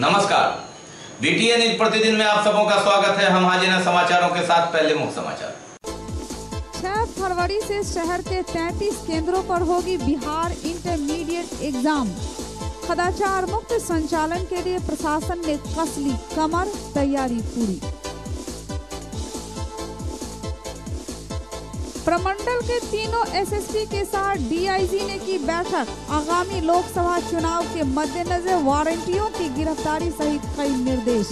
नमस्कार, BTN news प्रतिदिन में आप सबों का स्वागत है। हम हाजिर हैं समाचारों के साथ। पहले मुख्य समाचार। 6 फरवरी से शहर के 33 केंद्रों पर होगी बिहार इंटरमीडिएट एग्जाम। कदाचार मुक्त संचालन के लिए प्रशासन ने कस ली कमर, तैयारी पूरी। प्रमंडल के तीनों एसएसपी के साथ डीआईजी ने की बैठक। आगामी लोकसभा चुनाव के मद्देनजर वारंटियों की गिरफ्तारी सहित कई निर्देश।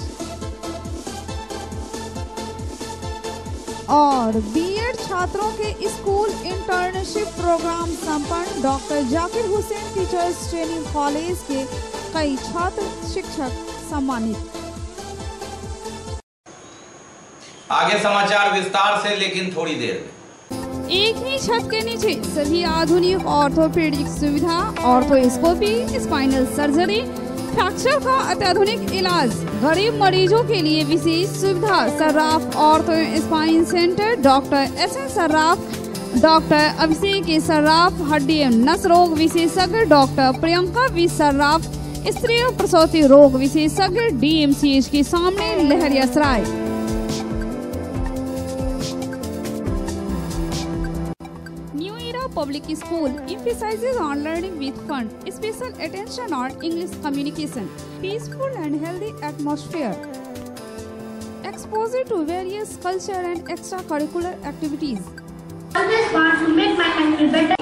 और बीएड छात्रों के स्कूल इंटर्नशिप प्रोग्राम संपन्न। Doctor Zakir Hussain teachers training college के कई छात्र शिक्षक सम्मानित। आगे समाचार विस्तार से, लेकिन थोड़ी देर में। एक ही छत के नीचे सभी आधुनिक ऑर्थोपेडिक सुविधा, ऑर्थोस्कोपी, स्पाइनल सर्जरी, फ्रैक्चर का अत्याधुनिक इलाज, गरीब मरीजों के लिए विशेष सुविधा। Sarraf ortho spine centre, doctor SN Sarraf, doctor Abhishek Sarraf, हड्डी एवं नस रोग विशेषज्ञ, डॉक्टर प्रियंका वी सर्राफ, स्त्री और प्रसूति रोग विशेषज्ञ, डीएमसीएच के सामने, Laheriasarai. Public school emphasizes on learning with fun, special attention on English communication, peaceful and healthy atmosphere, exposure to various culture and extracurricular activities. Always want to make my country better.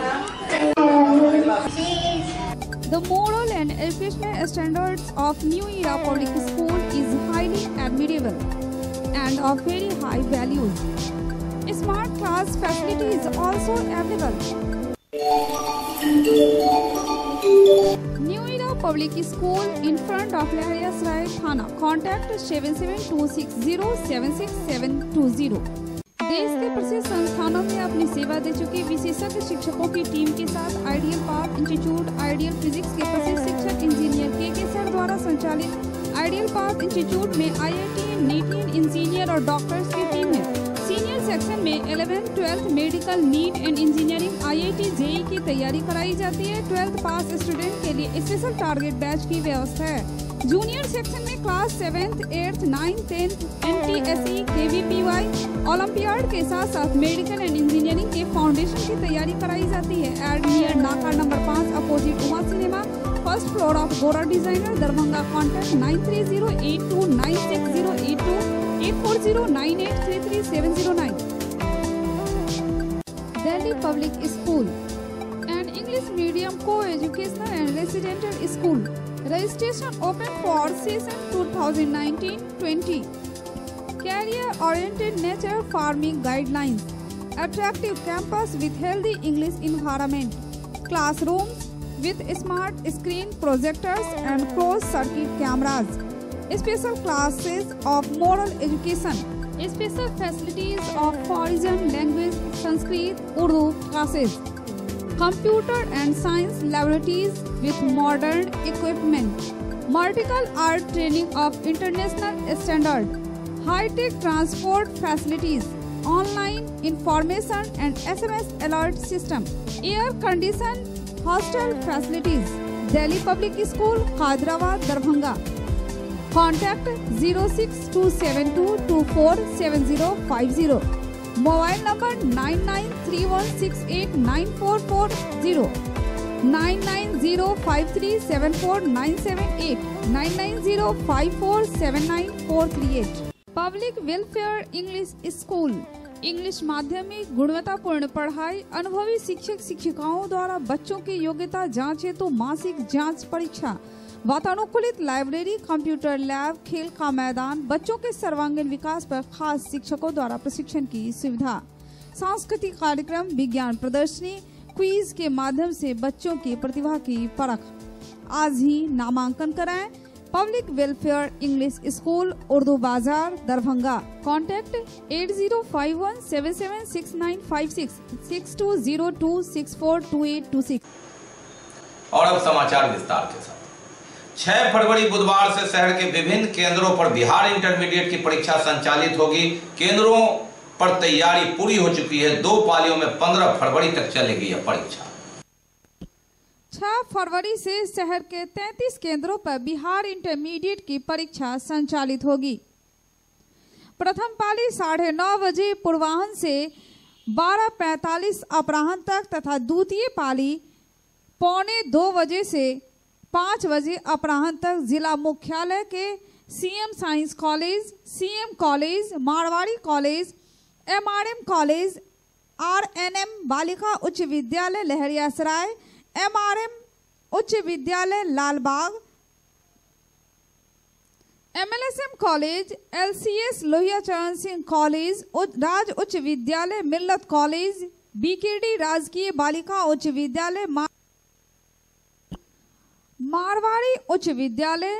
The moral and educational standards of New Era Public School is highly admirable and of very high values. Smart class facility is also available. New Era Public School in front of Lahariasrai Thana. Contact 7726076720. देश के प्रसिद्ध संस्थानों में अपनी सेवा दे चुके विशेषज्ञ शिक्षकों की टीम के साथ ideal path institute, ideal physics के प्रसिद्ध शिक्षक इंजीनियर के सर द्वारा संचालित आइडियल पाथ इंस्टीट्यूट में IITian, NEETian इंजीनियर और डॉक्टर्स की टीम है। सीनियर सेक्शन में 11th, 12th medical, neat and engineering, IIT, JEE की तैयारी कराई जाती है। 12th पास स्टूडेंट के लिए स्पेशल टारगेट बैच की व्यवस्था है। जूनियर सेक्शन में class 7th, 8th, 9th, 10th, NTSE, KVPY, olympiad के साथ साथ मेडिकल एंड इंजीनियरिंग के फाउंडेशन की तैयारी कराई जाती है। एड नियर नाका number 5 opposite Uma cinema, first floor of गोरा designer, Darbhanga. Contact 9308296082 84098333709। Delhi Public School, an English medium co-educational and residential school. Registration open for session 2019-20. Career-oriented nature farming guidelines. Attractive campus with healthy English environment. Classrooms with smart screen projectors and closed-circuit cameras. Special classes of moral education. Special facilities of foreign language, Sanskrit, Urdu classes. Computer and science laboratories with modern equipment. Medical art training of international standard. High-tech transport facilities. Online information and SMS alert system. Air-conditioned hostel facilities. Delhi Public School, Hyderabad, Darbhanga. Contact 06272247050. Mobile number 9931689440, 9905374978, 9905479438. Public welfare English school, English माध्यमिक गुणवत्तापूर्ण पढ़ाई, अनुभवी शिक्षक शिक्षिकाओं द्वारा बच्चों की योग्यता जांच हेतु मासिक जांच परीक्षा, वातानुकूलित लाइब्रेरी, कंप्यूटर लैब, खेल का मैदान, बच्चों के सर्वांगीण विकास पर खास शिक्षकों द्वारा प्रशिक्षण की सुविधा, सांस्कृतिक कार्यक्रम, विज्ञान प्रदर्शनी, क्विज के माध्यम से बच्चों की प्रतिभा की परख। आज ही नामांकन कराएं। Public welfare English school, Urdu बाजार, दरभंगा। कॉन्टैक्ट 8051776956 6202642826। और अब समाचार विस्तार के साथ। 6 फरवरी बुधवार से शहर के विभिन्न केंद्रों पर बिहार इंटरमीडिएट की परीक्षा संचालित होगी। केंद्रों पर तैयारी पूरी हो चुकी है। 2 पालियों में 15 फरवरी तक चलेगी यह परीक्षा। 6 फरवरी से शहर के 33 केंद्रों पर बिहार इंटरमीडिएट की परीक्षा संचालित होगी। प्रथम पाली 9:30 बजे पूर्वाह्न से 12:45 अपराह्न तक तथा द्वितीय पाली 1:45 बजे से 5 बजे अपराह्न तक जिला मुख्यालय के CM science college, CM college, Marwari college, MRM college, RNM बालिका उच्च विद्यालय लहरियासराय, एमआरएम उच्च विद्यालय Lalbagh, MLSM college, LCS Lohia Charan Singh college, राज उच्च विद्यालय मिल्लत कॉलेज, बीकेडी राजकीय बालिका उच्च विद्यालय, मारवाड़ी उच्च विद्यालय,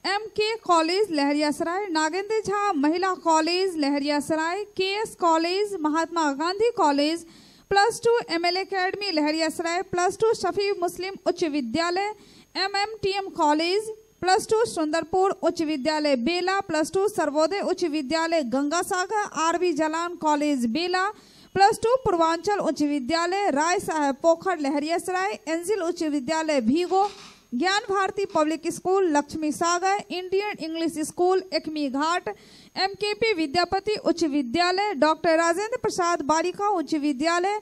एमके कॉलेज लहरियासराय, नागेंद्र झा महिला college Laheriasarai, KS college, Mahatma Gandhi college, +2 ML academy Laheriasarai, +2 Shafi Muslim उच्च विद्यालय, एमएमटीएम कॉलेज, +2 सुंदरपुर उच्च विद्यालय बेला, +2 सर्वोदय उच्च विद्यालय गंगासागर, आरबी जलान कॉलेज बेला, +2 पूर्वांचल उच्च विद्यालय राय साहेब पोखर लहरियासराय, एंजिल उच्च विद्यालय भीगो, ज्ञान भारती पब्लिक स्कूल लक्ष्मी सागर, इंडियन इंग्लिश स्कूल एकमी घाट, एमकेपी विद्यापति उच्च विद्यालय, डॉक्टर राजेंद्र प्रसाद बालिका उच्च विद्यालय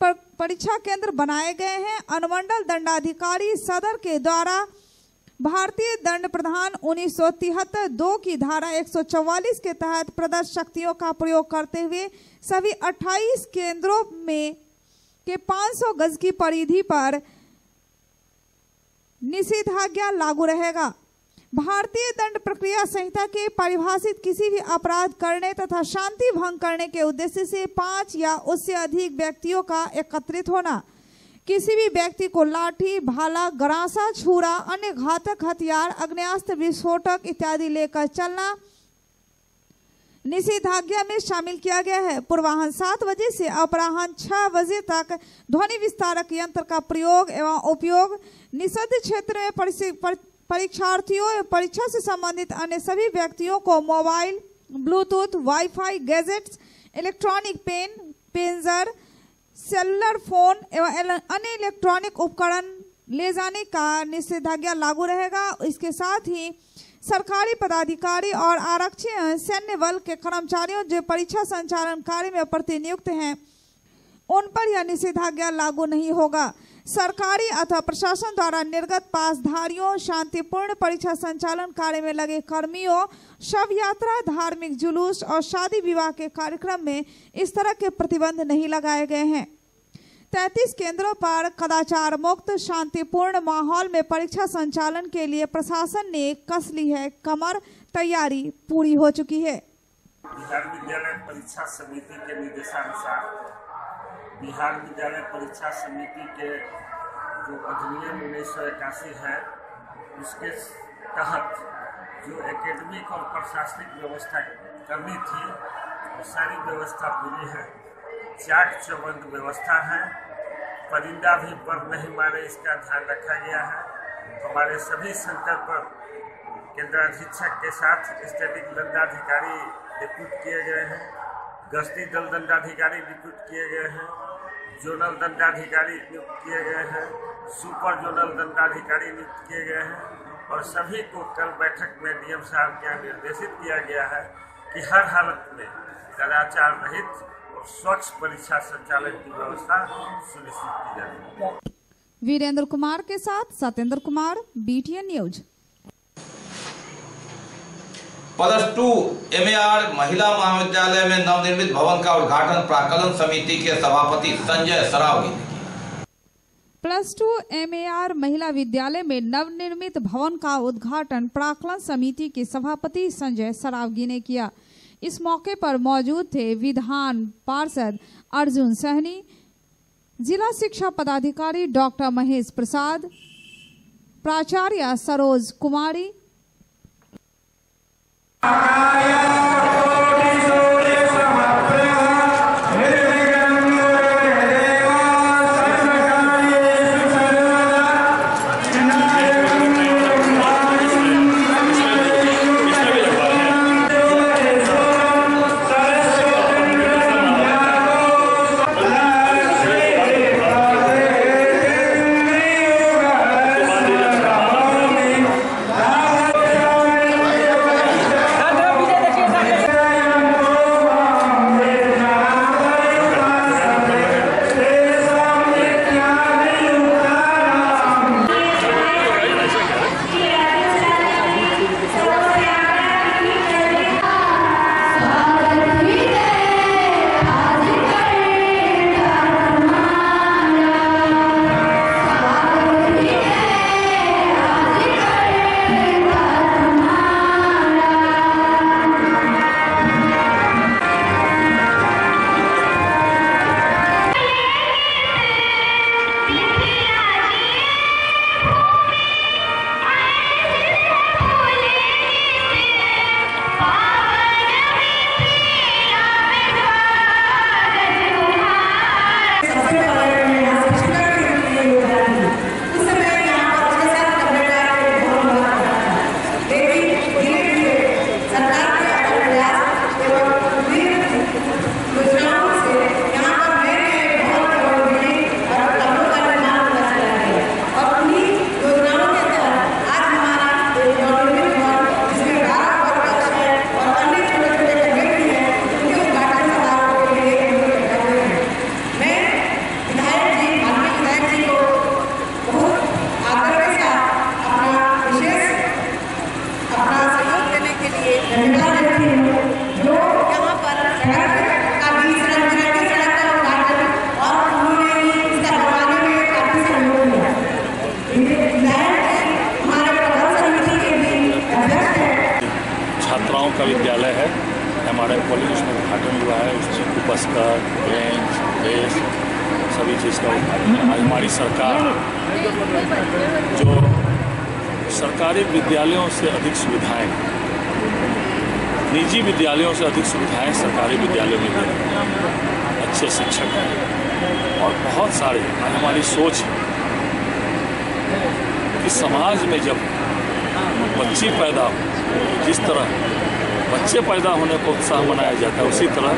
पर परीक्षा केंद्र बनाए गए हैं। अनुमंडल दंडाधिकारी सदर के द्वारा भारतीय दंड प्रधान 1973 2 की धारा 144 के तहत प्रदत्त शक्तियों का प्रयोग करते हुए सभी 28 केंद्रों में के 500 गज की परिधि पर निषेधाज्ञा लागू रहेगा। भारतीय दंड प्रक्रिया संहिता के परिभाषित किसी भी अपराध करने तथा शांति भंग करने के उद्देश्य से 5 या उससे अधिक व्यक्तियों का एकत्रित होना, किसी भी व्यक्ति को लाठी, भाला, गरासा, छुरा, अन्य घातक हथियार, आग्नेयास्त्र, विस्फोटक इत्यादि लेकर चलना निषेधाज्ञा में शामिल किया गया है। पूर्वाह्न 7 बजे से अपराह्न 6 बजे तक ध्वनि विस्तारक यंत्र का प्रयोग एवं उपयोग निषिद्ध क्षेत्र में परीक्षार्थियों एवं परीक्षा से संबंधित अन्य सभी व्यक्तियों को mobile, bluetooth, wifi, gadgets, electronic pen, पेंजर, सेलुलर फोन एवं अन्य इलेक्ट्रॉनिक उपकरण ले जाने का निषेधाज्ञा लागू रहेगा। इसके साथ ही सरकारी पदाधिकारी और आरक्षी सैन्य बल के कर्मचारियों जो परीक्षा संचालन कार्य में प्रतिनियुक्त हैं उन पर यह निषेधाज्ञा लागू नहीं होगा। सरकारी अथवा प्रशासन द्वारा निर्गत पासधारियों, शांतिपूर्ण परीक्षा संचालन कार्य में लगे कर्मियों, शव यात्रा, धार्मिक जुलूस और शादी विवाह के कार्यक्रम में इस तरह के प्रतिबंध नहीं लगाए गए हैं। 33 केंद्रों पर कदाचार मुक्त शांतिपूर्ण माहौल में परीक्षा संचालन के लिए प्रशासन ने कस ली है कमर, तैयारी पूरी हो चुकी है। बिहार विद्यालय परीक्षा समिति के निर्देशानुसार बिहार विद्यालय परीक्षा समिति के जो अधिनियम 1981 है उसके तहत जो एकेडमिक और प्रशासनिक व्यवस्था करनी थी वो सारी व्यवस्था पूरी है। चाक चौबंद व्यवस्था है, परिंदा भी पर नहीं मारे इसका ध्यान रखा गया है। हमारे सभी सेंटर पर केंद्राधीक्षक के साथ स्टैटिक दंडाधिकारी डिप्यूट किए गए हैं, गश्ती दल दंडाधिकारी डिप्यूट किए गए हैं, जोनल दंडाधिकारी नियुक्त किए गए हैं, सुपर जोनल दंडाधिकारी नियुक्त किए गए हैं और सभी को कल बैठक में डीएम साहब के यहाँ निर्देशित किया गया है कि हर हालत में कदाचार रहित और स्वच्छ परीक्षा संचालन की व्यवस्था सुनिश्चित की जाए। वीरेंद्र कुमार के साथ Satyendra Kumar, BTN news. +2 MAR महिला महाविद्यालय में नवनिर्मित भवन का उद्घाटन प्राक्कलन समिति के सभापति संजय सरावगी ने किया। +2 MAR महिला विद्यालय में नवनिर्मित भवन का उद्घाटन प्राक्कलन समिति के सभापति संजय सरावगी ने किया। इस मौके पर मौजूद थे विधान पार्षद अर्जुन सहनी, जिला शिक्षा पदाधिकारी डॉक्टर महेश प्रसाद, प्राचार्य सरोज कुमारी, मॉडर्न कॉलेज उसमें उद्घाटन हुआ है। उसमें उपस्कर, बेंच, डेस्क सभी चीज़ का उद्घाटन। आज हमारी सरकार जो सरकारी विद्यालयों से अधिक सुविधाएं, निजी विद्यालयों से अधिक सुविधाएं सरकारी विद्यालयों में दे रही है। अच्छे शिक्षक हैं और बहुत सारे। आज हमारी सोच है कि समाज में जब बच्चे पैदा हो, जिस तरह बच्चे पैदा होने पर उत्साह मनाया जाता है, उसी तरह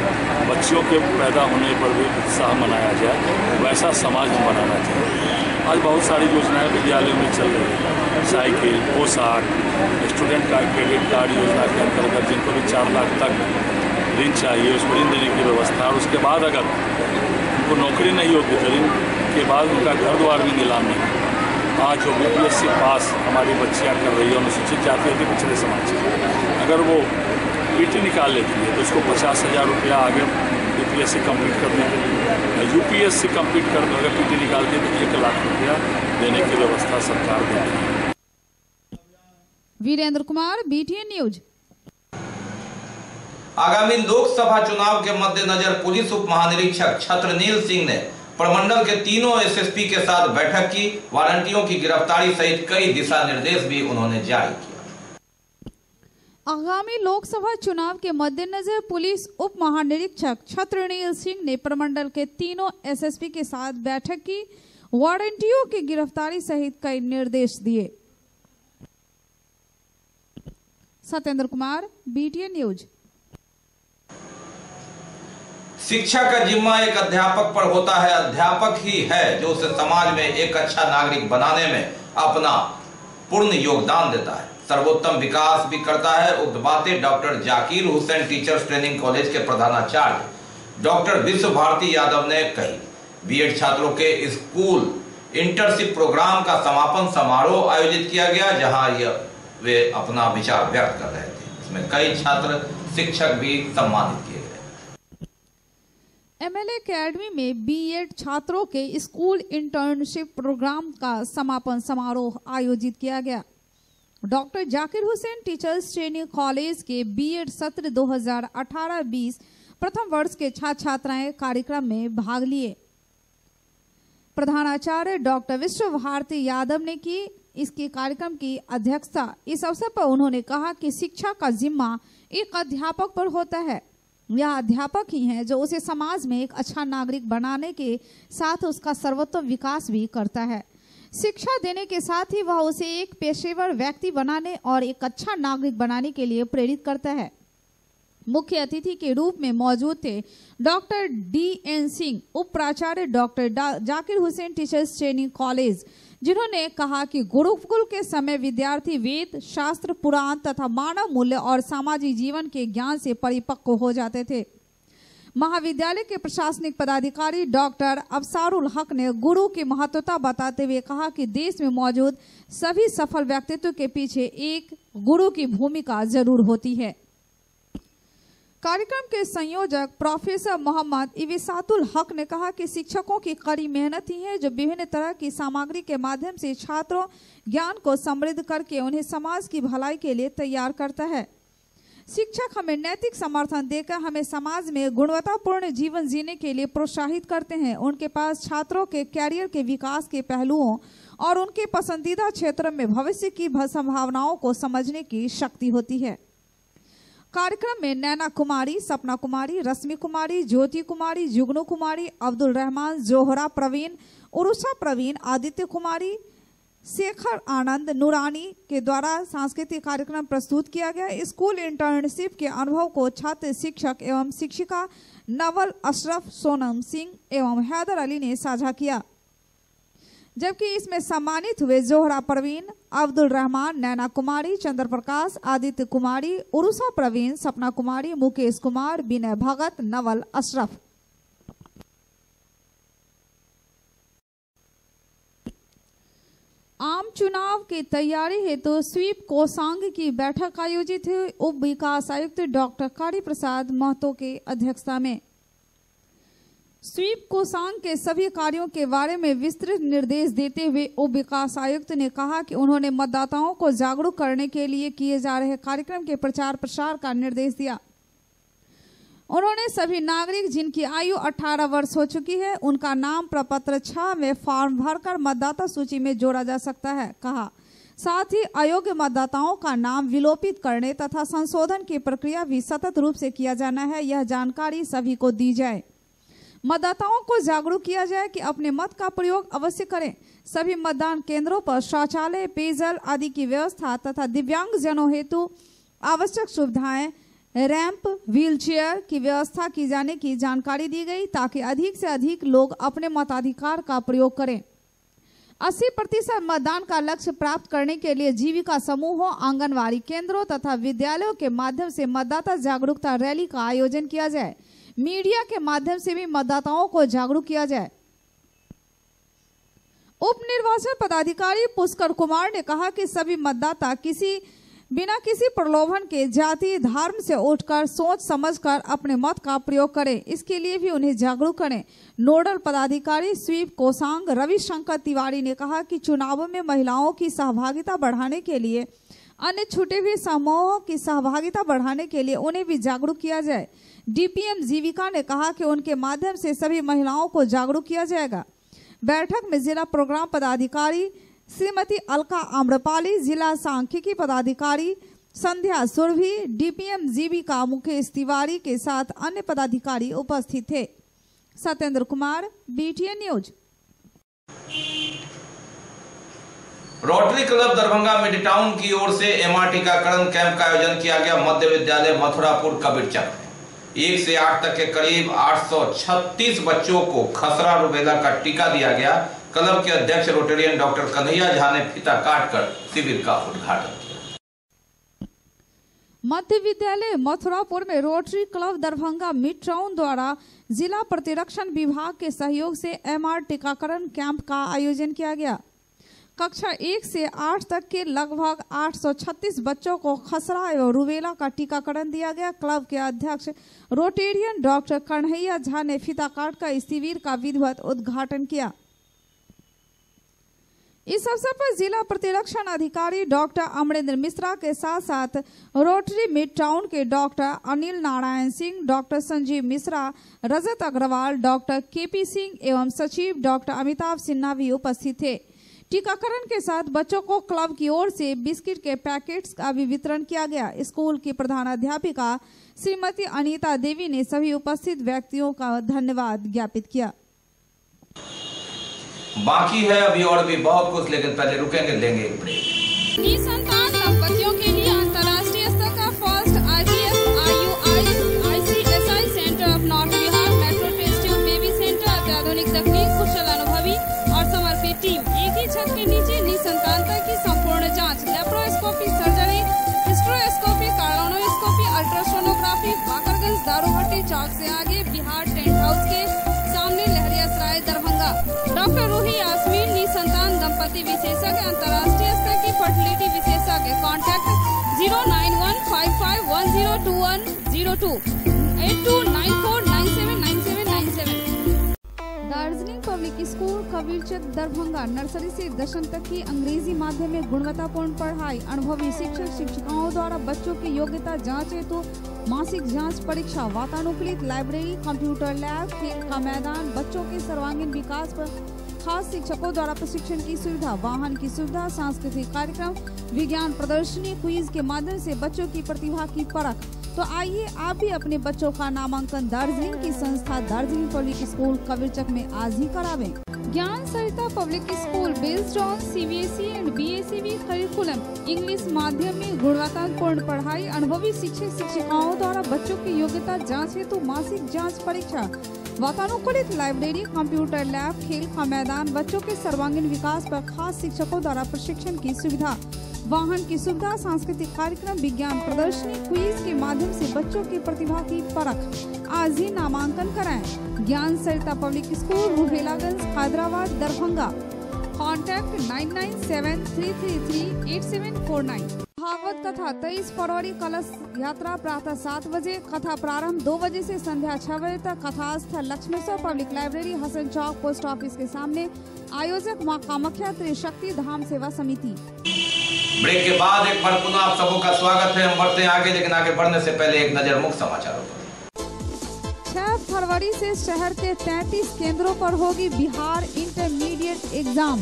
बच्चियों के पैदा होने पर भी उत्साह मनाया जाए, वैसा समाज हम बनाना चाहिए। आज बहुत सारी योजनाएं विद्यालयों में चल रही हैं। साइकिल, पोशाक, स्टूडेंट कार्ड, क्रेडिट कार्ड योजना के अंतर्गत जिनको भी 4 लाख तक ऋण चाहिए उसको ऋण देने की व्यवस्था। और उसके बाद अगर उनको नौकरी नहीं होगी तो ऋण के बाद उनका घर द्वार भी नीलाम नहीं। आज जो BPSC पास हमारी बच्चियाँ कर रही है अनुसूचित जाति अति पिछड़े समाज से, अगर वो PT निकाल लेती है तो उसको 50,000 रुपया आगे BPSC कंप्लीट करने के लिए, UPSC कंप्लीट करने अगर PT निकालती है तो 1 लाख रुपया देने की व्यवस्था सरकार देती है। Virendra Kumar, BTN news. आगामी लोकसभा चुनाव के मद्देनजर पुलिस उप महानिरीक्षक छत्रनील सिंह ने प्रमंडल के तीनों SSP के साथ बैठक की। वारंटियों की गिरफ्तारी सहित कई दिशा निर्देश भी उन्होंने जारी किया। आगामी लोकसभा चुनाव के मद्देनजर पुलिस उप महानिरीक्षक छत्रनील सिंह ने प्रमंडल के तीनों SSP के साथ बैठक की। वारंटियों की गिरफ्तारी सहित कई निर्देश दिए। Satyendra Kumar, BTN news. शिक्षा का जिम्मा एक अध्यापक पर होता है। अध्यापक ही है जो उसे समाज में एक अच्छा नागरिक बनाने में अपना पूर्ण योगदान देता है, सर्वोत्तम विकास भी करता है। उक्त बातें doctor Zakir Hussain teachers training college के प्रधानाचार्य डॉक्टर विश्व भारती यादव ने कही। B.Ed छात्रों के स्कूल इंटर्नशिप प्रोग्राम का समापन समारोह आयोजित किया गया, जहां वे अपना विचार व्यक्त कर रहे थे। इसमें कई छात्र शिक्षक भी सम्मानित किए गए। MLA अकेडमी में B.Ed छात्रों के स्कूल इंटर्नशिप प्रोग्राम का समापन समारोह आयोजित किया गया। Doctor Zakir Hussain teachers training college के B.Ed सत्र 2018-20 प्रथम वर्ष के छात्र छात्राएं कार्यक्रम में भाग लिए। प्रधानाचार्य डॉक्टर विश्व भारती यादव ने की इसके कार्यक्रम की अध्यक्षता। इस अवसर पर उन्होंने कहा कि शिक्षा का जिम्मा एक अध्यापक पर होता है। यह अध्यापक ही है जो उसे समाज में एक अच्छा नागरिक बनाने के साथ उसका सर्वोत्तम विकास भी करता है। शिक्षा देने के साथ ही वह उसे एक पेशेवर व्यक्ति बनाने और एक अच्छा नागरिक बनाने के लिए प्रेरित करता है। मुख्य अतिथि के रूप में मौजूद थे डॉक्टर D.N. सिंह, उप प्राचार्य doctor Zakir Hussain teachers training college, जिन्होंने कहा कि गुरुकुल के समय विद्यार्थी वेद, शास्त्र, पुराण तथा मानव मूल्य और सामाजिक जीवन के ज्ञान से परिपक्व हो जाते थे। महाविद्यालय के प्रशासनिक पदाधिकारी डॉक्टर अफसारुल हक ने गुरु की महत्वता बताते हुए कहा कि देश में मौजूद सभी सफल व्यक्तित्व के पीछे एक गुरु की भूमिका जरूर होती है। कार्यक्रम के संयोजक प्रोफेसर मोहम्मद इविसातुल हक ने कहा कि शिक्षकों की कड़ी मेहनत ही है जो विभिन्न तरह की सामग्री के माध्यम से छात्रों ज्ञान को समृद्ध करके उन्हें समाज की भलाई के लिए तैयार करता है। शिक्षक हमें नैतिक समर्थन देकर हमें समाज में गुणवत्तापूर्ण जीवन जीने के लिए प्रोत्साहित करते हैं। उनके पास छात्रों के कैरियर के विकास के पहलुओं और उनके पसंदीदा क्षेत्र में भविष्य की संभावनाओं को समझने की शक्ति होती है। कार्यक्रम में नैना कुमारी, सपना कुमारी, रश्मि कुमारी, ज्योति कुमारी, जुगनू कुमारी, अब्दुल रहमान, जोहरा प्रवीण, उरुषा प्रवीण, आदित्य कुमारी, शेखर आनंद, नूरानी के द्वारा सांस्कृतिक कार्यक्रम प्रस्तुत किया गया। स्कूल इंटर्नशिप के अनुभव को छात्र, शिक्षक एवं शिक्षिका नवल अशरफ, सोनम सिंह एवं हैदर अली ने साझा किया। जबकि इसमें सम्मानित हुए जोहरा परवीन, अब्दुल रहमान, नैना कुमारी, चंद्र प्रकाश, आदित्य कुमारी, उरुषा प्रवीण, सपना कुमारी, मुकेश कुमार, विनय भगत, नवल अशरफ। आम चुनाव की तैयारी हेतु स्वीप कोषांग की बैठक आयोजित हुई। उप विकास आयुक्त डॉक्टर कारी प्रसाद महतो के अध्यक्षता में स्वीप कोषांग के सभी कार्यों के बारे में विस्तृत निर्देश देते हुए उप विकास आयुक्त ने कहा कि उन्होंने मतदाताओं को जागरूक करने के लिए किए जा रहे कार्यक्रम के प्रचार प्रसार का निर्देश दिया। उन्होंने सभी नागरिक जिनकी आयु 18 वर्ष हो चुकी है उनका नाम प्रपत्र 6 में फॉर्म भरकर मतदाता सूची में जोड़ा जा सकता है कहा। साथ ही अयोग्य मतदाताओं का नाम विलोपित करने तथा संशोधन की प्रक्रिया भी सतत रूप से किया जाना है, यह जानकारी सभी को दी जाए। मतदाताओं को जागरूक किया जाए कि अपने मत का प्रयोग अवश्य करें। सभी मतदान केंद्रों पर शौचालय, पेयजल आदि की व्यवस्था तथा दिव्यांग जनों हेतु आवश्यक सुविधाएं, रैंप, व्हीलचेयर की व्यवस्था की जाने की जानकारी दी गई ताकि अधिक से अधिक लोग अपने मताधिकार का प्रयोग करें। 80% मतदान का लक्ष्य प्राप्त करने के लिए जीविका समूहों, आंगनवाड़ी केंद्रों तथा विद्यालयों के माध्यम से मतदाता जागरूकता रैली का आयोजन किया जाए। मीडिया के माध्यम से भी मतदाताओं को जागरूक किया जाए। उप निर्वाचन पदाधिकारी पुष्कर कुमार ने कहा कि सभी मतदाता बिना किसी प्रलोभन के जाति धर्म से उठकर सोच समझकर अपने मत का प्रयोग करें, इसके लिए भी उन्हें जागरूक करें। नोडल पदाधिकारी स्वीप कोसांग रविशंकर तिवारी ने कहा कि चुनावों में महिलाओं की सहभागिता बढ़ाने के लिए, अन्य छूटे हुए समूहों की सहभागिता बढ़ाने के लिए उन्हें भी जागरूक किया जाए। डीपीएम जीविका ने कहा कि उनके माध्यम से सभी महिलाओं को जागरूक किया जाएगा। बैठक में जिला प्रोग्राम पदाधिकारी श्रीमती अलका आम्रपाली, जिला सांख्यिकी पदाधिकारी संध्या सुरभि, डीपीएम जीविका मुकेश तिवारी के साथ अन्य पदाधिकारी उपस्थित थे। Satyendra Kumar, BTN news. Rotary club Darbhanga mid town की ओर से एमआर टीकाकरण कैंप का आयोजन किया गया। मध्य विद्यालय मथुरापुर कबीरचक 1 से 8 तक के करीब 836 बच्चों को खसरा रूबेला का टीका दिया गया। क्लब के अध्यक्ष रोटेरियन डॉक्टर कन्हैया झा ने फीता काटकर शिविर का उद्घाटन किया। मध्य विद्यालय मथुरापुर में rotary club Darbhanga mid town द्वारा जिला प्रतिरक्षण विभाग के सहयोग से एमआर टीकाकरण कैंप का आयोजन किया गया। कक्षा 1 से 8 तक के लगभग 836 बच्चों को खसरा एवं रूबेला का टीकाकरण दिया गया। क्लब के अध्यक्ष रोटेरियन डॉक्टर कन्हैया झा ने फीता काटकर इस शिविर का विधिवत उद्घाटन किया। इस अवसर पर जिला प्रतिरक्षण अधिकारी डॉक्टर अमरेंद्र मिश्रा के साथ साथ रोटरी मिड टाउन के डॉक्टर अनिल नारायण सिंह, डॉक्टर संजीव मिश्रा, रजत अग्रवाल, डॉक्टर केपी सिंह एवं सचिव डॉक्टर अमिताभ सिन्हा भी उपस्थित थे। टीकाकरण के साथ बच्चों को क्लब की ओर से बिस्किट के पैकेट्स का भी वितरण किया गया। स्कूल की प्रधानाध्यापिका श्रीमती अनीता देवी ने सभी उपस्थित व्यक्तियों का धन्यवाद ज्ञापित किया। बाकी है अभी और भी बहुत कुछ, लेकिन पहले रुकेंगे, लेंगे एक ब्रेक। निसंतान दंपतियों के लिए अंतर्राष्ट्रीय स्तर का first IVF, IUI, ICSI centre of north Bihar, metro testing baby centre, अत्याधुनिक तकनीक, कुशल अनुभवी और समर्पित टीम, एक ही छत के नीचे निसंतानता की संपूर्ण जांच, laparoscopy, surgery, hysteroscopy, cardioscopy, ultrasonography, Bakarganj Daruhatti चौक से आगे, बिहार टेंट हाउस के सामने, लहरियासराय, दरभंगा। डॉक्टर रूही यास्मीन, निसंतान दंपति विशेषज्ञ, अंतर्राष्ट्रीय स्तर की फर्टिलिटी विशेषज्ञ। Contact 09155102102 8294979797। Darjeeling public school Kabirchak Darbhanga nursery से 10वीं तक की अंग्रेजी माध्यम में गुणवत्तापूर्ण पढ़ाई, अनुभवी शिक्षक शिक्षिकाओं द्वारा बच्चों की योग्यता जांच हेतु मासिक जांच परीक्षा, वातानुकूलित लाइब्रेरी, कंप्यूटर लैब, खेल का मैदान, बच्चों के सर्वांगीण विकास पर खास शिक्षकों द्वारा प्रशिक्षण की सुविधा, वाहन की सुविधा, सांस्कृतिक कार्यक्रम, विज्ञान प्रदर्शनी, क्विज के माध्यम से बच्चों की प्रतिभा की परख। तो आइए आप भी अपने बच्चों का नामांकन दार्जिलिंग की संस्था दार्जिलिंग पब्लिक स्कूल कबीरचक में आज ही करावें। Gyan Sarita public school based on CBSE and BACB curriculum, English माध्यम में गुणवत्तापूर्ण पढ़ाई, अनुभवी शिक्षक शिक्षिकाओं द्वारा बच्चों की योग्यता जांच हेतु मासिक जांच परीक्षा, वातानुकूलित लाइब्रेरी, कंप्यूटर लैब, खेल का मैदान, बच्चों के सर्वांगीण विकास पर खास शिक्षकों द्वारा प्रशिक्षण की सुविधा, वाहन की सुविधा, सांस्कृतिक कार्यक्रम, विज्ञान प्रदर्शनी, क्विज के माध्यम से बच्चों की प्रतिभा की परख। आज ही नामांकन कराएं। Gyan Sarita public school, Ruhelaganj, Hyderabad, Darbhanga. Contact 9973338749। Bhagwat कथा 23 फरवरी कलश यात्रा प्रातः 7 बजे, कथा प्रारंभ 2 बजे से संध्या 6 बजे तक। कथा स्थल लक्ष्मेश्वर पब्लिक लाइब्रेरी, हसन चौक, पोस्ट ऑफिस के सामने। आयोजक मां कामाख्या त्रिशक्ति धाम सेवा समिति। ब्रेक के बाद एक बार पुनः आप सबों का स्वागत है। हम बढ़ते हैं आगे, लेकिन आगे बढ़ने से पहले एक नजर मुख्य समाचारों पर। फरवरी से शहर के 33 केंद्रों पर होगी बिहार इंटरमीडिएट एग्जाम।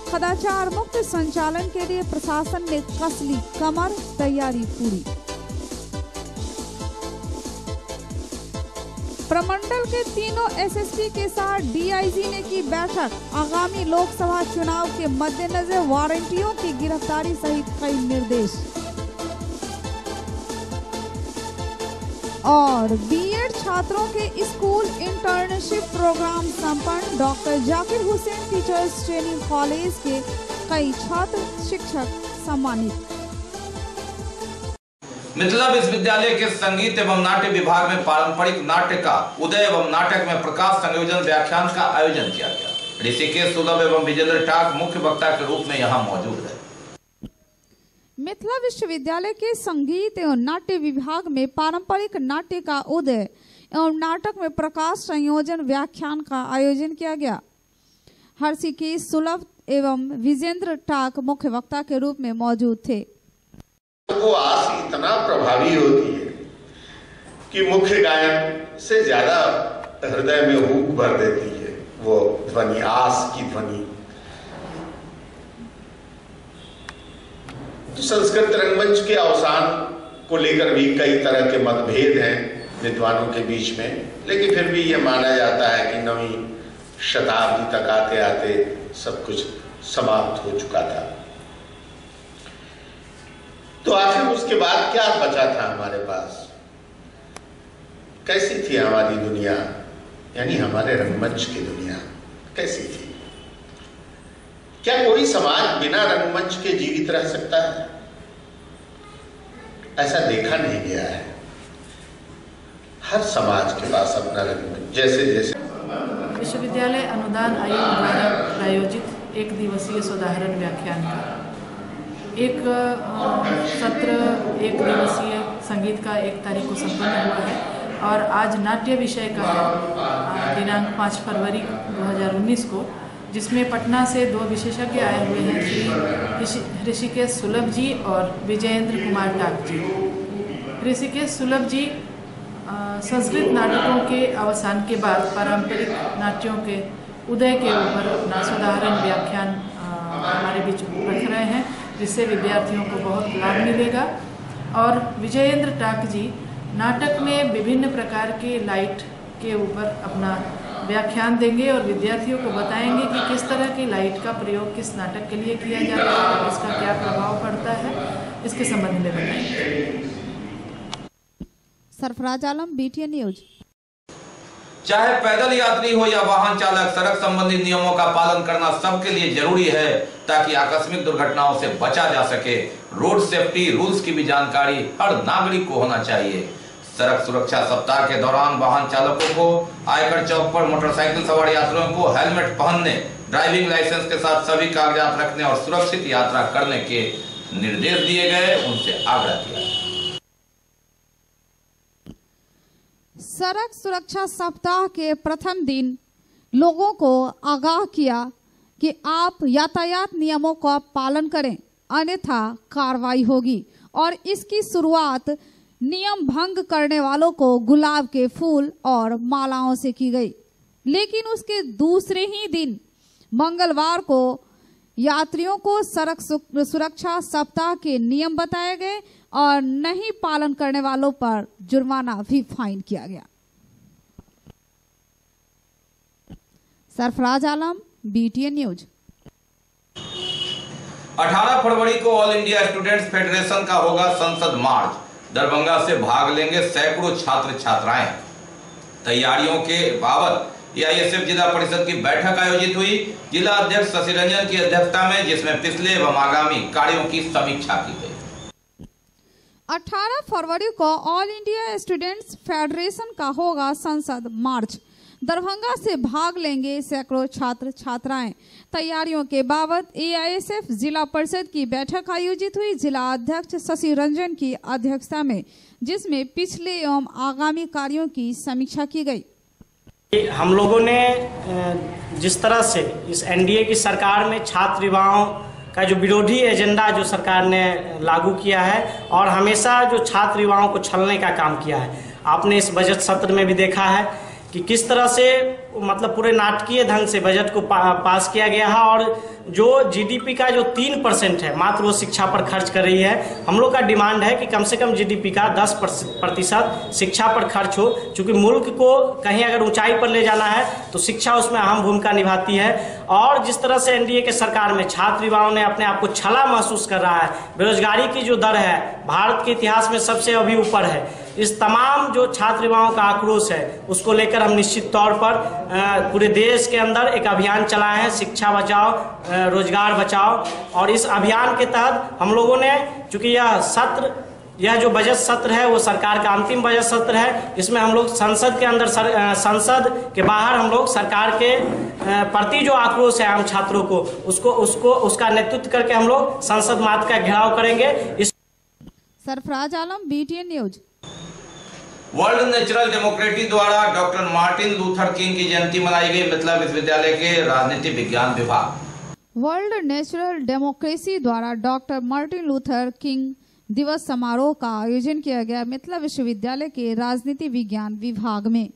कदाचार मुक्त संचालन के लिए प्रशासन ने कस ली कमर, तैयारी पूरी। प्रमंडल के तीनों एसएसपी के साथ डीआईजी ने की बैठक। आगामी लोकसभा चुनाव के मद्देनजर वारंटियों की गिरफ्तारी सहित कई निर्देश। और बीएड छात्रों के स्कूल इंटर्नशिप प्रोग्राम संपन्न। Doctor Zakir Hussain teachers training college के कई छात्र शिक्षक सम्मानित। मिथिला विश्वविद्यालय के संगीत एवं नाट्य विभाग में पारंपरिक नाट्य का उदय एवं नाटक में प्रकाश संयोजन व्याख्यान का आयोजन किया गया। ऋषिकेश सुलभ एवं विजेंद्र टाक मुख्य वक्ता के रूप में यहां मौजूद है। मिथिला विश्वविद्यालय के संगीत एवं नाट्य विभाग में पारंपरिक नाट्य का उदय एवं नाटक में प्रकाश संयोजन व्याख्यान का आयोजन किया गया। ऋषिकेश सुलभ एवं विजेंद्र टाक मुख्य वक्ता के रूप में मौजूद थे। वो आस इतना प्रभावी होती है कि मुख्य गायन से ज्यादा हृदय में हुक भर देती है वो ध्वनि, आस की ध्वनि। तो संस्कृत रंगमंच के अवसान को लेकर भी कई तरह के मतभेद हैं विद्वानों के बीच में, लेकिन फिर भी यह माना जाता है कि 9वीं शताब्दी तक आते आते सब कुछ समाप्त हो चुका था। तो आखिर उसके बाद क्या बचा था हमारे पास? कैसी थी हमारी दुनिया, यानी हमारे रंगमंच की दुनिया कैसी थी? क्या कोई समाज बिना रंगमंच के जीवित रह सकता है? ऐसा देखा नहीं गया है। हर समाज के पास अपना रंगमंच। जैसे जैसे विश्वविद्यालय अनुदान आयोग द्वारा प्रायोजित एक दिवसीय सोदाहरण व्याख्यान का एक सत्र, एक दिवसीय संगीत का 1 तारीख को संपन्न हुआ है और आज नाट्य विषय का है दिनांक 5 फरवरी 2019 को, जिसमें पटना से 2 विशेषज्ञ आए हुए हैं, श्री ऋषिकेश सुलभ जी और विजयेंद्र कुमार टाक जी। ऋषिकेश सुलभ जी संस्कृत नाटकों के अवसान के बाद पारंपरिक नाट्यों के उदय के ऊपर अपना सोदाहरण व्याख्यान हमारे बीच रख रहे हैं, जिससे विद्यार्थियों को बहुत लाभ मिलेगा। और विजयेंद्र टाक जी नाटक में विभिन्न प्रकार के लाइट के ऊपर अपना व्याख्यान देंगे और विद्यार्थियों को बताएंगे कि किस तरह की लाइट का प्रयोग किस नाटक के लिए किया जाता है और इसका क्या प्रभाव पड़ता है, इसके संबंध में बताएंगे। Sarfaraz Alam, BTN news. चाहे पैदल यात्री हो या वाहन चालक, सड़क संबंधी नियमों का पालन करना सबके लिए जरूरी है ताकि आकस्मिक दुर्घटनाओं से बचा जा सके। रोड सेफ्टी रूल्स की भी जानकारी हर नागरिक को होना चाहिए। सड़क सुरक्षा सप्ताह के दौरान वाहन चालकों को आयकर चौक पर मोटरसाइकिल सवार यात्रियों को हेलमेट पहनने, ड्राइविंग लाइसेंस के साथ सभी कागजात रखने और सुरक्षित यात्रा करने के निर्देश दिए गए, उनसे आग्रह किया। सड़क सुरक्षा सप्ताह के प्रथम दिन लोगों को आगाह किया कि आप यातायात नियमों का पालन करें, अन्यथा कार्रवाई होगी। और इसकी शुरुआत नियम भंग करने वालों को गुलाब के फूल और मालाओं से की गई। लेकिन उसके दूसरे ही दिन मंगलवार को यात्रियों को सड़क सुरक्षा सप्ताह के नियम बताए गए और नहीं पालन करने वालों पर जुर्माना भी फाइन किया गया। Sarfaraz Alam, BTN news. 18 फरवरी को ऑल इंडिया स्टूडेंट्स फेडरेशन का होगा संसद मार्च। दरभंगा से भाग लेंगे सैकड़ों छात्र छात्राएं। तैयारियों के बाबत AISF जिला परिषद की बैठक आयोजित हुई। जिला अध्यक्ष शशि रंजन की अध्यक्षता में, जिसमें पिछले एवं आगामी कार्यों की समीक्षा की गई। 18 फरवरी को ऑल इंडिया स्टूडेंट्स फेडरेशन का होगा संसद मार्च। दरभंगा से भाग लेंगे सैकड़ों छात्र छात्राएं। तैयारियों के बाबत AISF जिला परिषद की बैठक आयोजित हुई। जिला अध्यक्ष शशि रंजन की अध्यक्षता में, जिसमें पिछले एवं आगामी कार्यों की समीक्षा की गई। हम लोगों ने जिस तरह से इस NDA की सरकार में छात्र युवाओं का जो विरोधी एजेंडा जो सरकार ने लागू किया है और हमेशा जो छात्र युवाओं को छलने का काम किया है, आपने इस बजट सत्र में भी देखा है कि किस तरह से मतलब पूरे नाटकीय ढंग से बजट को पास किया गया है और जो जीडीपी का जो 3% है मात्र वो शिक्षा पर खर्च कर रही है। हम लोग का डिमांड है कि कम से कम जीडीपी का 10% शिक्षा पर खर्च हो, क्योंकि मुल्क को कहीं अगर ऊंचाई पर ले जाना है तो शिक्षा उसमें अहम भूमिका निभाती है। और जिस तरह से एनडीए के सरकार में छात्र युवाओं ने अपने आप को छला महसूस कर रहा है, बेरोजगारी की जो दर है भारत के इतिहास में सबसे अभी ऊपर है, इस तमाम जो छात्र युवाओं का आक्रोश है उसको लेकर हम निश्चित तौर पर पूरे देश के अंदर एक अभियान चलाए हैं, शिक्षा बचाओ रोजगार बचाओ। और इस अभियान के तहत हम लोगों ने, चूंकि यह जो बजट सत्र है वो सरकार का अंतिम बजट सत्र है, इसमें हम लोग संसद के अंदर संसद के बाहर हम लोग सरकार के प्रति जो आक्रोश है आम छात्रों को उसका नेतृत्व करके हम लोग संसद मार्ग का घेराव करेंगे। Sarfaraz Alam, BTN news. World natural democracy द्वारा डॉक्टर मार्टिन लूथर किंग की जयंती मनाई गई। मिथिला विश्वविद्यालय के राजनीति विज्ञान विभाग। वर्ल्ड नेचुरल डेमोक्रेसी द्वारा डॉक्टर मार्टिन लूथर किंग दिवस समारोह का आयोजन किया गया मिथिला विश्वविद्यालय के राजनीति विज्ञान विभाग में।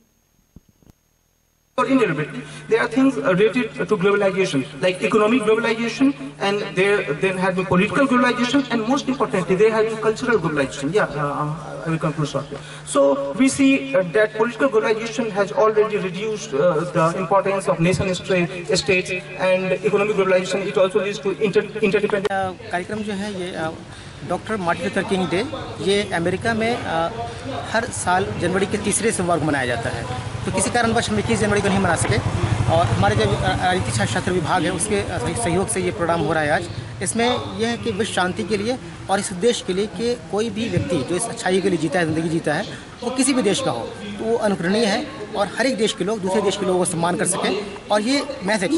Inevitably, there are things related to globalization, like economic globalization, and there has been political globalization, and most importantly, there has been cultural globalization. I will conclude shortly. So we see that political globalization has already reduced the importance of nation states, and economic globalization it also leads to interdependence. कार्यक्रम जो है ये doctor Martin Luther king day, ये America में हर साल जनवरी के तीसरे सोमवार को मनाया जाता है। तो किसी कारणवश हम 21 जनवरी को नहीं मना सके और हमारे जो राजनीति शास्त्र विभाग है उसके सहयोग से ये प्रोग्राम हो रहा है आज। इसमें यह है कि विश्व शांति के लिए और इस उद्देश्य के लिए कि कोई भी व्यक्ति जो इस अच्छाई के लिए जीता है, ज़िंदगी जीता है, वो किसी भी देश का हो तो वो अनुकरणीय है और हर एक देश के लोग दूसरे देश के लोगों को सम्मान कर सकें और ये मैसेज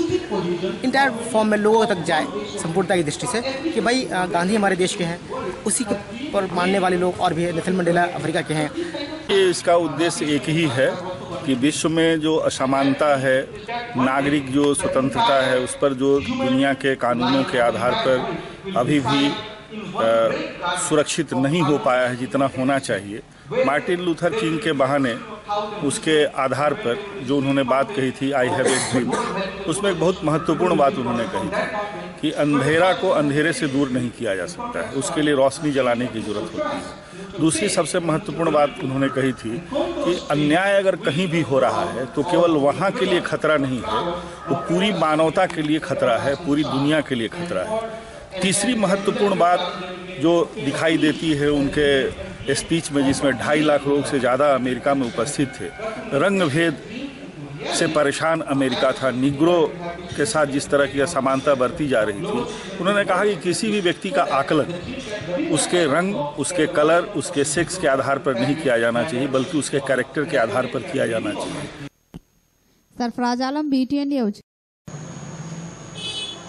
इंटायर फॉर्म में लोगों तक जाए संपूर्णता की दृष्टि से कि भाई गांधी हमारे देश के हैं, उसी के पर मानने वाले लोग और भी नेल्सन मंडेला अफ्रीका के हैं। इसका उद्देश्य एक ही है कि विश्व में जो असमानता है, नागरिक जो स्वतंत्रता है, उस पर जो दुनिया के कानूनों के आधार पर अभी भी सुरक्षित नहीं हो पाया है जितना होना चाहिए, मार्टिन लूथर किंग के बहाने उसके आधार पर जो उन्होंने बात कही थी, आई हैव ए ड्रीम, उसमें एक बहुत महत्वपूर्ण बात उन्होंने कही थी कि अंधेरा को अंधेरे से दूर नहीं किया जा सकता है, उसके लिए रोशनी जलाने की जरूरत होती है। दूसरी सबसे महत्वपूर्ण बात उन्होंने कही थी कि अन्याय अगर कहीं भी हो रहा है तो केवल वहाँ के लिए खतरा नहीं है, वो पूरी मानवता के लिए खतरा है, पूरी दुनिया के लिए खतरा है। तीसरी महत्वपूर्ण बात जो दिखाई देती है उनके स्पीच में, जिसमें 2.5 लाख लोग से ज़्यादा अमेरिका में उपस्थित थे, रंग भेद से परेशान अमेरिका था, निग्रो के साथ जिस तरह की असमानता बढ़ती जा रही थी, उन्होंने कहा कि किसी भी व्यक्ति का आकलन उसके रंग, उसके कलर, उसके सेक्स के आधार पर नहीं किया जाना चाहिए, बल्कि उसके कैरेक्टर के आधार पर किया जाना चाहिए। Sarfaraz Alam, BTN news.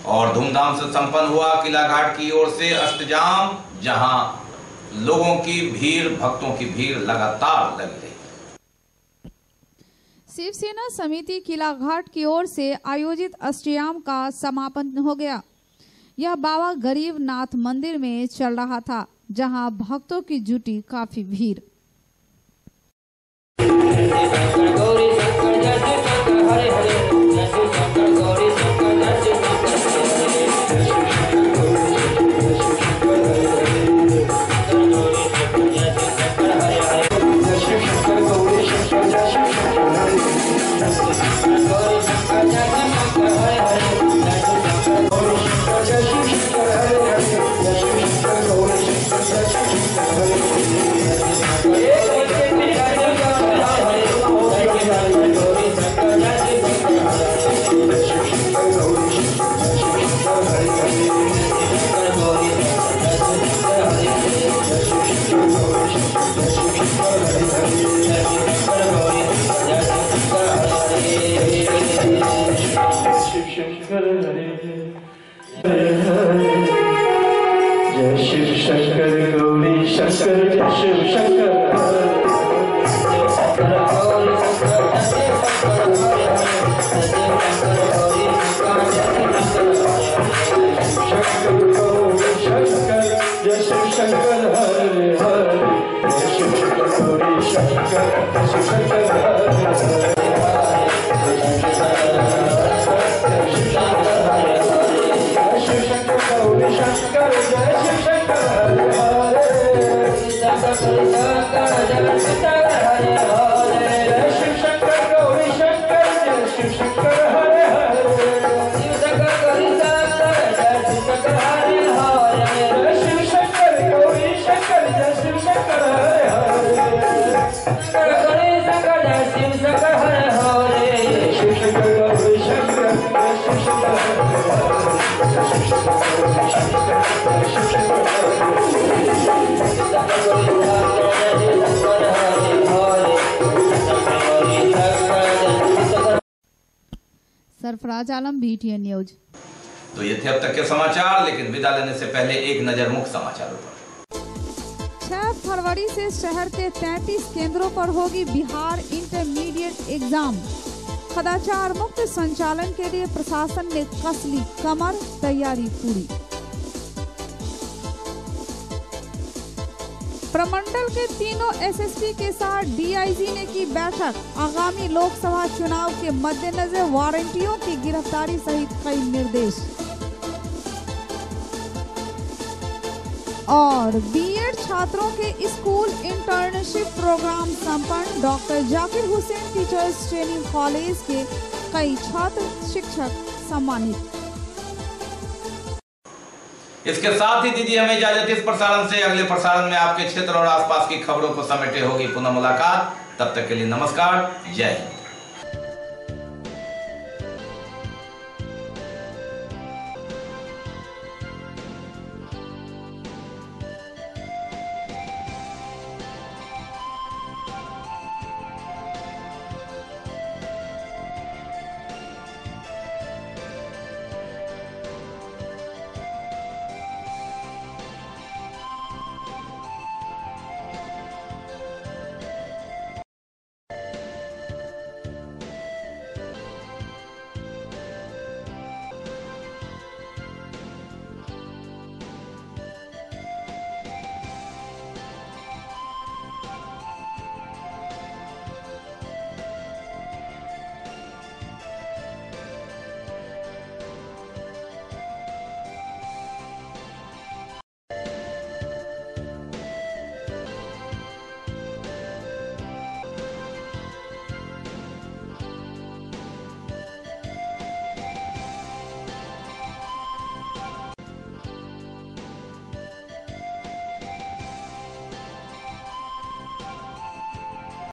और धूमधाम से संपन्न हुआ किला घाट की ओर से अष्टजाम, जहां लोगों की भीड़, भक्तों की भीड़ लगातार लगी रही। शिवसेना समिति किला घाट की ओर से आयोजित अष्टयाम का समापन हो गया। यह बाबा गरीबनाथ मंदिर में चल रहा था, जहां भक्तों की जुटी काफी भीड़। जय शिव शंकर गौरी शंकर, जय शिव शंकर जय शिव शंकर हरे हरे, जय शिव शंकर गौरी शंकर, जय शिव शंकर हरे हरे। Sarfaraz Alam, BTN news. तो ये थे अब तक के समाचार, लेकिन विदा लेने से पहले एक नजर मुख्य समाचारों पर। 6 फरवरी से शहर के 33 केंद्रों पर होगी बिहार इंटरमीडिएट एग्जाम। कदाचार मुक्त संचालन के लिए प्रशासन ने कस ली कमर, तैयारी पूरी। प्रमंडल के तीनों SSP के साथ DIG ने की बैठक। आगामी लोकसभा चुनाव के मद्देनजर वारंटियों की गिरफ्तारी सहित कई निर्देश। और B.Ed छात्रों के स्कूल इंटर्नशिप प्रोग्राम संपन्न। Doctor Zakir Hussain teachers training college के कई छात्र शिक्षक सम्मानित। इसके साथ ही दीजिए हमें इजाजत इस प्रसारण से। अगले प्रसारण में आपके क्षेत्र और आसपास की खबरों को समेटे होगी पुनः मुलाकात। तब तक के लिए नमस्कार, जय हिंद।